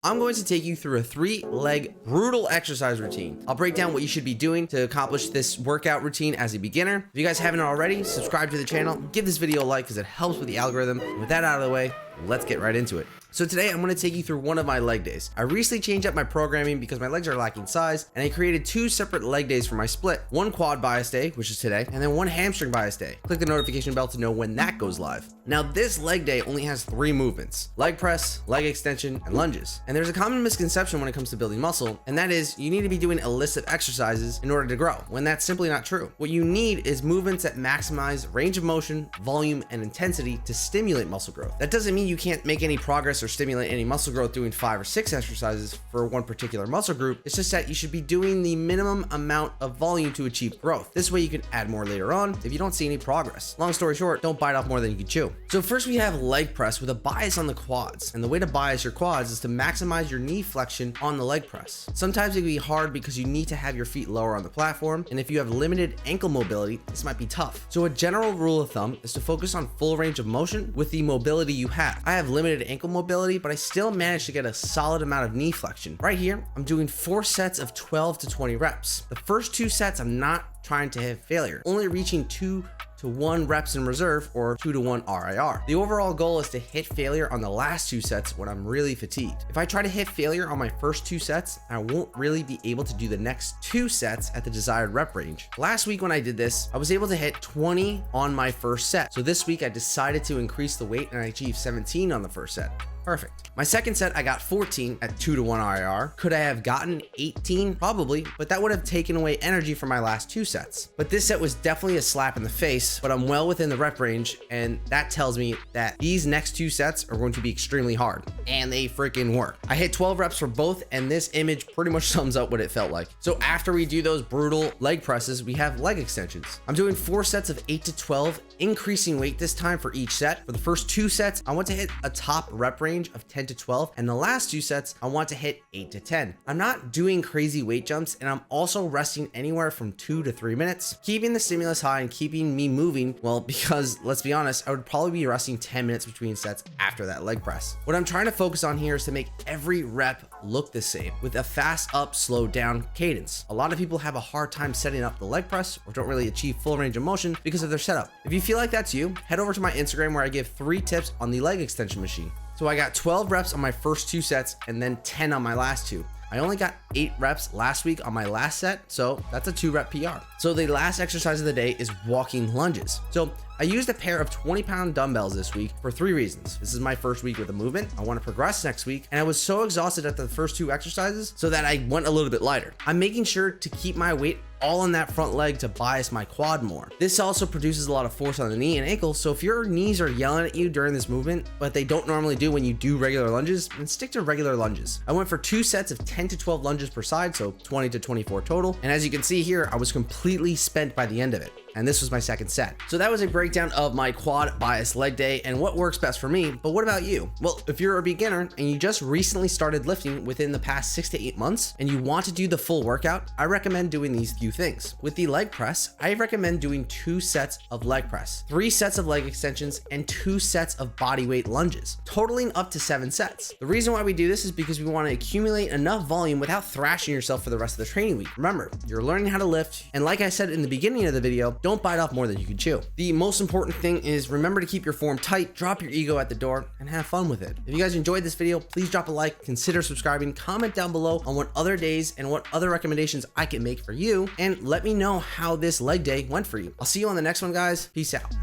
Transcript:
I'm going to take you through a 3-leg brutal exercise routine. I'll break down what you should be doing to accomplish this workout routine as a beginner. If you guys haven't already, subscribe to the channel, give this video a like because it helps with the algorithm. And with that out of the way, let's get right into it. So today I'm going to take you through one of my leg days. I recently changed up my programming because my legs are lacking size, and I created 2 separate leg days for my split. One quad bias day, which is today, and then one hamstring bias day. Click the notification bell to know when that goes live. Now this leg day only has 3 movements: leg press, leg extension, and lunges. And there's a common misconception when it comes to building muscle, and that is you need to be doing a list of exercises in order to grow, when that's simply not true. What you need is movements that maximize range of motion, volume, and intensity to stimulate muscle growth. That doesn't mean you can't make any progress or stimulate any muscle growth doing 5 or 6 exercises for one particular muscle group. It's just that you should be doing the minimum amount of volume to achieve growth. This way you can add more later on if you don't see any progress. Long story short, don't bite off more than you can chew. So first we have leg press with a bias on the quads. And the way to bias your quads is to maximize your knee flexion on the leg press. Sometimes it can be hard because you need to have your feet lower on the platform. And if you have limited ankle mobility, this might be tough. So a general rule of thumb is to focus on full range of motion with the mobility you have. I have limited ankle mobility, but I still managed to get a solid amount of knee flexion. Right here, I'm doing 4 sets of 12 to 20 reps. The first 2 sets, I'm not trying to hit failure, only reaching 2 to 1 reps in reserve or 2 to 1 RIR. The overall goal is to hit failure on the last 2 sets when I'm really fatigued. If I try to hit failure on my first 2 sets, I won't really be able to do the next 2 sets at the desired rep range. Last week when I did this, I was able to hit 20 on my first set. So this week I decided to increase the weight and I achieved 17 on the first set. Perfect. My second set, I got 14 at 2 to 1 RIR. Could I have gotten 18? Probably, but that would have taken away energy from my last 2 sets. But this set was definitely a slap in the face, but I'm well within the rep range, and that tells me that these next 2 sets are going to be extremely hard, and they freaking work. I hit 12 reps for both, and this image pretty much sums up what it felt like. So after we do those brutal leg presses, we have leg extensions. I'm doing 4 sets of 8 to 12, increasing weight this time for each set. For the first 2 sets, I want to hit a top rep range of 10 to 12, and the last 2 sets I want to hit 8 to 10. I'm not doing crazy weight jumps, and I'm also resting anywhere from 2 to 3 minutes, keeping the stimulus high and keeping me moving. Well, because let's be honest, I would probably be resting 10 minutes between sets after that leg press. What I'm trying to focus on here is to make every rep look the same with a fast up, slow down cadence. A lot of people have a hard time setting up the leg press or don't really achieve full range of motion because of their setup. If you feel like that's you, head over to my Instagram where I give 3 tips on the leg extension machine. So I got 12 reps on my first 2 sets and then 10 on my last 2. I only got 8 reps last week on my last set, so that's a 2 rep PR. So the last exercise of the day is walking lunges. So I used a pair of 20-pound dumbbells this week for 3 reasons. This is my first week with the movement. I want to progress next week, and I was so exhausted at the first 2 exercises so that I went a little bit lighter. I'm making sure to keep my weight all on that front leg to bias my quad more. This also produces a lot of force on the knee and ankle, so if your knees are yelling at you during this movement, but they don't normally do when you do regular lunges, then stick to regular lunges. I went for 2 sets of 10 to 12 lunges per side, so 20 to 24 total, and as you can see here, I was completely spent by the end of it. And this was my second set. So that was a breakdown of my quad bias leg day and what works best for me. But what about you? Well, if you're a beginner and you just recently started lifting within the past 6 to 8 months and you want to do the full workout, I recommend doing these few things. With the leg press, I recommend doing 2 sets of leg press, 3 sets of leg extensions, and 2 sets of bodyweight lunges, totaling up to 7 sets. The reason why we do this is because we want to accumulate enough volume without thrashing yourself for the rest of the training week. Remember, you're learning how to lift, and like I said in the beginning of the video, don't bite off more than you can chew. The most important thing is remember to keep your form tight, drop your ego at the door, and have fun with it. If you guys enjoyed this video, please drop a like, consider subscribing, comment down below on what other days and what other recommendations I can make for you, and let me know how this leg day went for you. I'll see you on the next one, guys. Peace out.